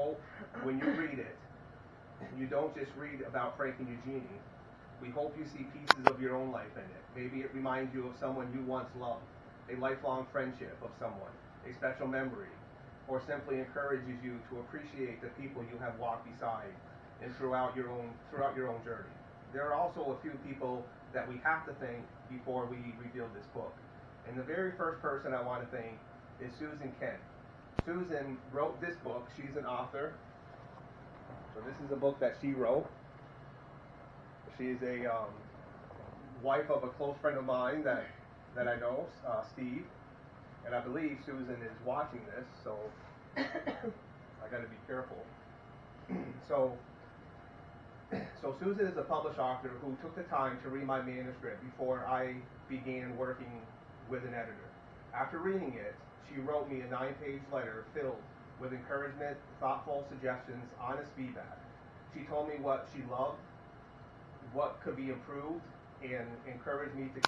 hope when you read it, you don't just read about Frank and Eugenie. We hope you see pieces of your own life in it. Maybe it reminds you of someone you once loved, a lifelong friendship of someone, a special memory, or simply encourages you to appreciate the people you have walked beside and throughout your own journey. There are also a few people that we have to thank before we reveal this book. And the very first person I want to thank is Susan Kent. Susan wrote this book. She's an author. So this is a book that she wrote. She is a wife of a close friend of mine that I know, Steve. And I believe Susan is watching this, so I got to be careful. So Susan is a published author who took the time to read my manuscript before I began working with an editor. After reading it, she wrote me a 9-page letter filled with encouragement, thoughtful suggestions, honest feedback. She told me what she loved, what could be improved, and encouraged me to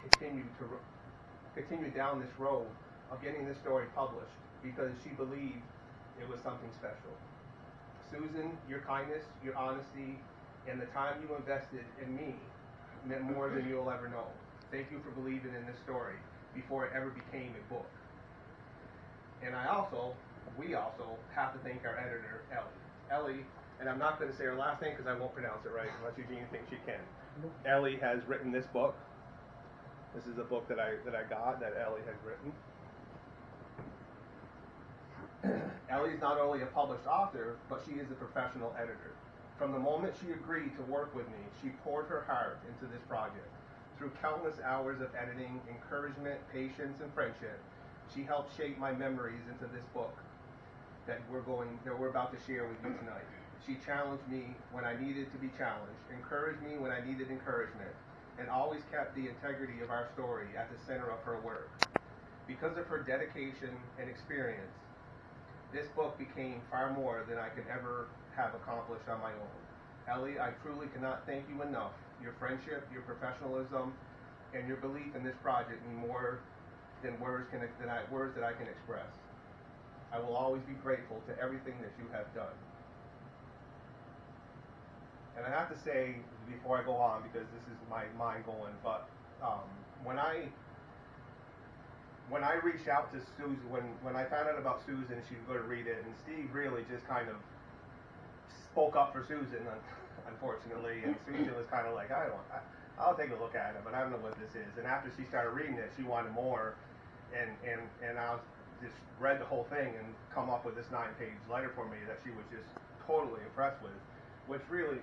continue down this road of getting this story published because she believed it was something special. Susan, your kindness, your honesty, and the time you invested in me meant more than you'll ever know. Thank you for believing in this story before it ever became a book. And we also have to thank our editor, Ellie. Ellie, and I'm not going to say her last name because I won't pronounce it right unless Eugenie thinks she can. Ellie has written this book. This is a book that I got that Ellie has written. Ellie's not only a published author, but she is a professional editor. From the moment she agreed to work with me, she poured her heart into this project. Through countless hours of editing, encouragement, patience, and friendship, she helped shape my memories into this book that we're about to share with you tonight. She challenged me when I needed to be challenged, encouraged me when I needed encouragement, and always kept the integrity of our story at the center of her work. Because of her dedication and experience, this book became far more than I could ever have accomplished on my own. Ellie, I truly cannot thank you enough. Your friendship, your professionalism, and your belief in this project mean more than words that I can express. I will always be grateful to everything that you have done. And I have to say, before I go on, because this is my mind going, but when I reached out to Susan, when I found out about Susan, she was going to read it, and Steve really just kind of spoke up for Susan, unfortunately, and Susan was kind of like, I'll take a look at it, but I don't know what this is. And after she started reading it, she wanted more, and I was just read the whole thing and come up with this 9-page letter for me that she was just totally impressed with, which really,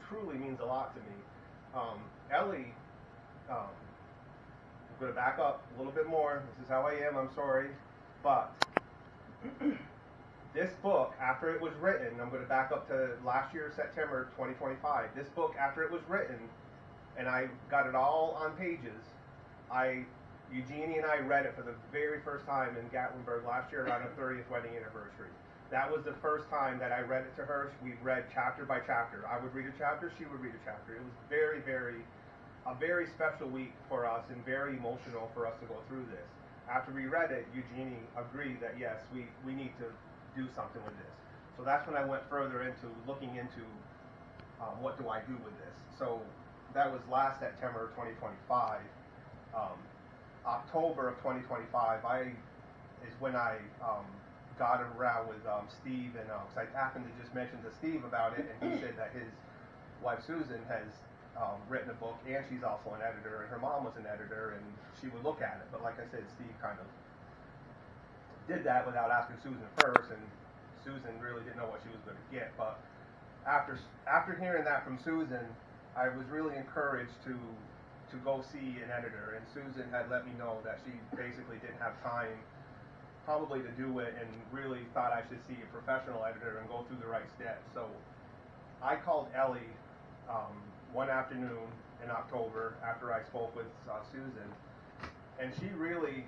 truly means a lot to me. Ellie, I'm going to back up a little bit more. This is how I am, I'm sorry. But this book, after it was written, I'm going to back up to last year, September 2025. This book, after it was written, and I got it all on pages, Eugenie and I read it for the very first time in Gatlinburg last year around our 30th wedding anniversary. That was the first time that I read it to her. We read chapter by chapter. I would read a chapter, she would read a chapter. It was a very special week for us and very emotional for us to go through this. After we read it, Eugenie agreed that yes, we need to do something with this. So that's when I went further into looking into what do I do with this. So that was last September 2025. October of 2025 is when I got around with Steve, and cause I happened to just mention to Steve about it, and he said that his wife Susan has written a book, and she's also an editor, and her mom was an editor, and she would look at it. But like I said, Steve kind of did that without asking Susan first, and Susan really didn't know what she was going to get. But after hearing that from Susan, I was really encouraged to go see an editor, and Susan had let me know that she basically didn't have time probably to do it and really thought I should see a professional editor and go through the right steps. So I called Ellie one afternoon in October after I spoke with Susan, and she really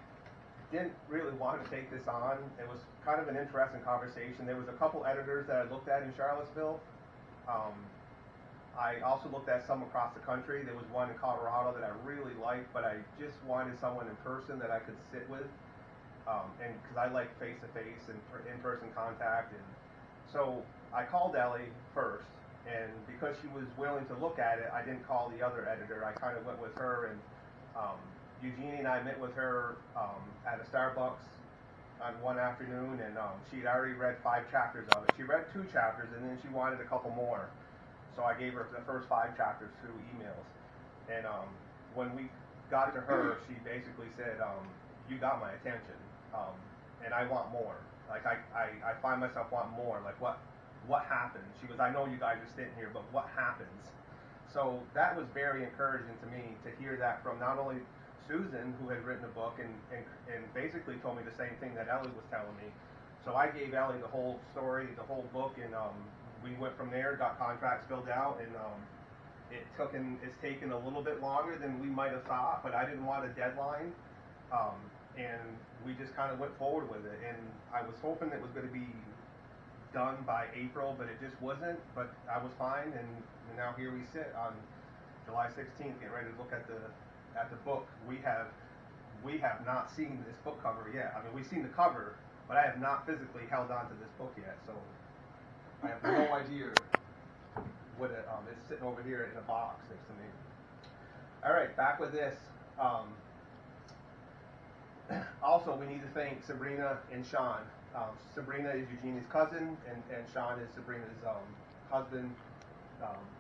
didn't really want to take this on. It was kind of an interesting conversation. There was a couple editors that I looked at in Charlottesville. I also looked at some across the country. There was one in Colorado that I really liked, but I just wanted someone in person that I could sit with, and because I like face-to-face and in-person contact. And So I called Ellie first, and because she was willing to look at it, I didn't call the other editor. I kind of went with her, and Eugenie and I met with her at a Starbucks on one afternoon, and she had already read 5 chapters of it. She read 2 chapters, and then she wanted a couple more. So I gave her the first 5 chapters through emails. And when we got to her, she basically said, you got my attention, and I want more. Like, I find myself wanting more. Like, what happens? She goes, I know you guys are sitting here, but what happens? So that was very encouraging to me to hear that from not only Susan, who had written a book and basically told me the same thing that Ellie was telling me. So I gave Ellie the whole story, the whole book, and we went from there, got contracts filled out, and it's taken a little bit longer than we might have thought, but I didn't want a deadline, and we just kind of went forward with it. And I was hoping it was going to be done by April, but it just wasn't. But I was fine, and now here we sit on July 16th, getting ready to look at the book. We have not seen this book cover yet. I mean, we've seen the cover, but I have not physically held on to this book yet, so I have no idea what it's sitting over here in a box next to me. All right, back with this. Also, we need to thank Sabrina and Sean. Sabrina is Eugenie's cousin, and Sean is Sabrina's husband,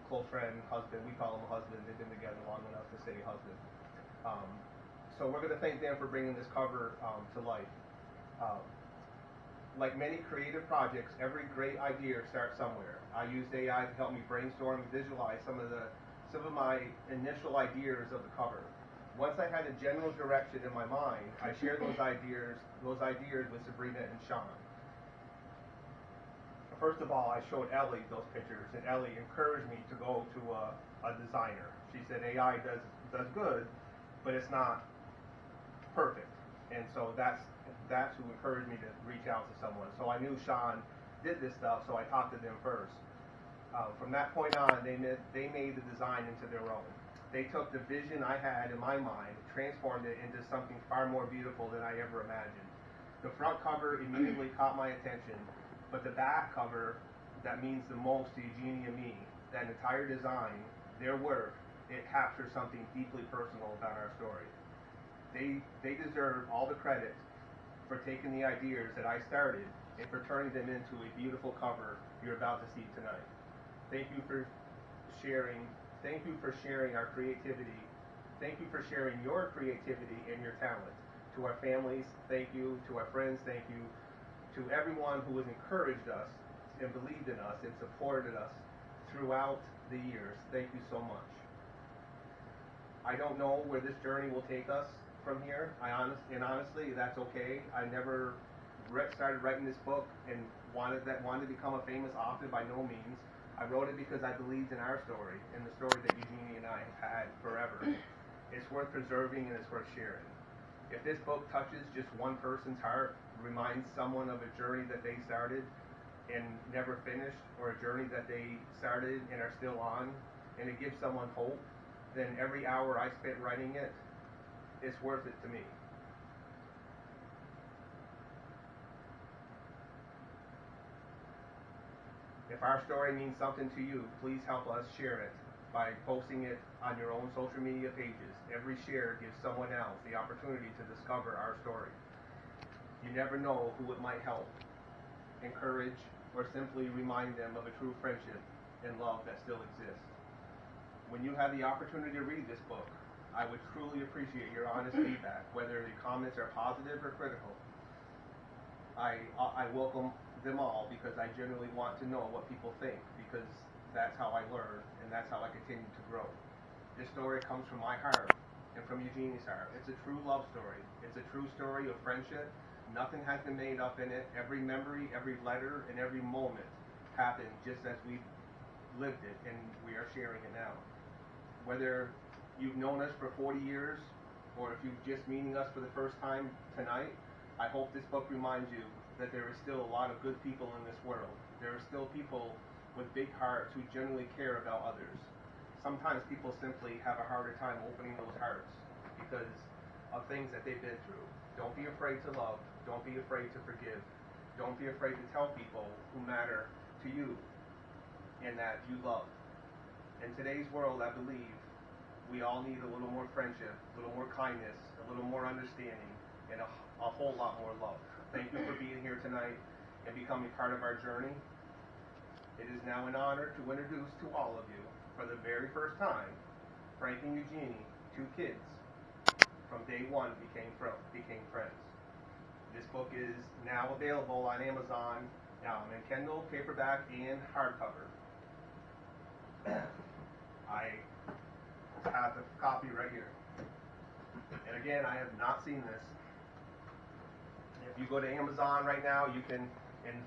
close friend, husband. We call him a husband. They've been together long enough to say husband. So we're going to thank them for bringing this cover to life. Like many creative projects, every great idea starts somewhere. I used AI to help me brainstorm and visualize some of my initial ideas of the cover. Once I had a general direction in my mind, I shared those ideas with Sabrina and Sean. First of all, I showed Ellie those pictures, and Ellie encouraged me to go to a designer. She said AI does good, but it's not perfect, and so that's who encouraged me to reach out to someone. So I knew Sean did this stuff, so I talked to them first. From that point on, they made the design into their own. They took the vision I had in my mind, transformed it into something far more beautiful than I ever imagined. The front cover immediately caught my attention, but the back cover, that means the most to Eugenie and me, that entire design, their work, it captures something deeply personal about our story. They deserve all the credit for taking the ideas that I started and for turning them into a beautiful cover you're about to see tonight. Thank you for sharing. Thank you for sharing our creativity. Thank you for sharing your creativity and your talent. To our families, thank you. To our friends, thank you. To everyone who has encouraged us and believed in us and supported us throughout the years, thank you so much. I don't know where this journey will take us from here. Honestly, that's okay. I never started writing this book and wanted to become a famous author by no means. I wrote it because I believed in our story and the story that Eugenie and I have had forever. It's worth preserving and it's worth sharing. If this book touches just one person's heart, reminds someone of a journey that they started and never finished, or a journey that they started and are still on, and it gives someone hope, then every hour I spent writing it, it's worth it to me. If our story means something to you, please help us share it by posting it on your own social media pages. Every share gives someone else the opportunity to discover our story. You never know who it might help, encourage, or simply remind them of a true friendship and love that still exists. When you have the opportunity to read this book, I would truly appreciate your honest feedback, whether the comments are positive or critical. I welcome them all because I genuinely want to know what people think, because that's how I learn and that's how I continue to grow. This story comes from my heart and from Eugenie's heart. It's a true love story. It's a true story of friendship. Nothing has been made up in it. Every memory, every letter, and every moment happened just as we lived it, and we are sharing it now. Whether you've known us for 40 years or if you're just meeting us for the first time tonight, I hope this book reminds you that there is still a lot of good people in this world. There are still people with big hearts who genuinely care about others. Sometimes people simply have a harder time opening those hearts because of things that they've been through. Don't be afraid to love. Don't be afraid to forgive. Don't be afraid to tell people who matter to you and that you love. In today's world, I believe we all need a little more friendship, a little more kindness, a little more understanding, and a whole lot more love. Thank you for being here tonight and becoming part of our journey. It is now an honor to introduce to all of you, for the very first time, Frank and Eugenie, two kids, from day one became friends. This book is now available on Amazon in Kindle, paperback, and hardcover. I have the copy right here. And again, I have not seen this. If you go to Amazon right now, you can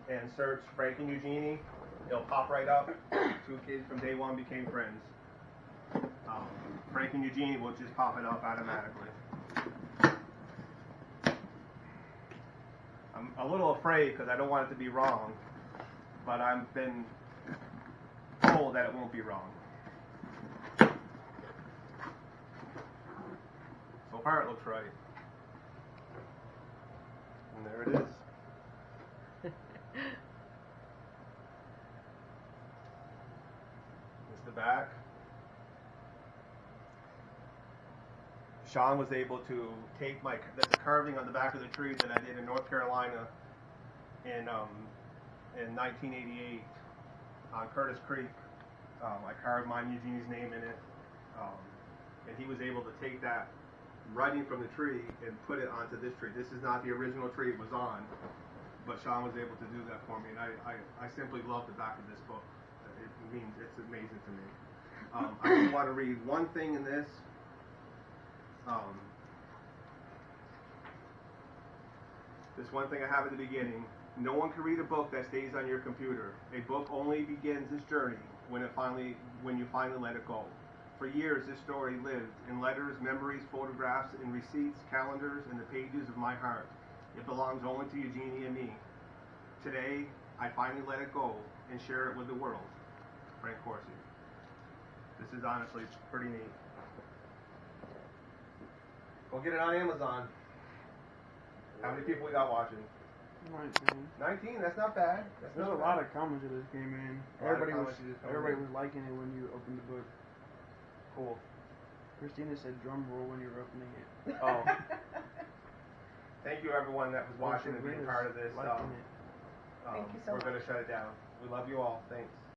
and search Frank and Eugenie. It'll pop right up. Two kids from day one became friends. Frank and Eugenie will just pop it up automatically. I'm a little afraid because I don't want it to be wrong, but I've been told that it won't be wrong. So far it looks right. And there it is. It's the back. Sean was able to take that's a carving on the back of the tree that I did in North Carolina in 1988 on Curtis Creek. I carved mine Eugenie's name in it, and he was able to take that writing from the tree and put it onto this tree. This is not the original tree it was on, but Sean was able to do that for me, and I simply love the back of this book. It's amazing to me. I just want to read one thing in this. This one thing I have at the beginning. No one can read a book that stays on your computer. A book only begins its journey when you finally let it go. For years, this story lived in letters, memories, photographs, in receipts, calendars, and the pages of my heart. It belongs only to Eugenie and me. Today, I finally let it go and share it with the world. Frank Corsi. This is honestly pretty neat. Go get it on Amazon. How many people we got watching? 19. 19? That's not bad. There's a lot of comments that just came in. Everybody was liking it when you opened the book. Cool. Christina said drum roll when you were opening it. Oh. Thank you everyone that was watching and being part of this. Thank you so we're much. going to shut it down. We love you all. Thanks.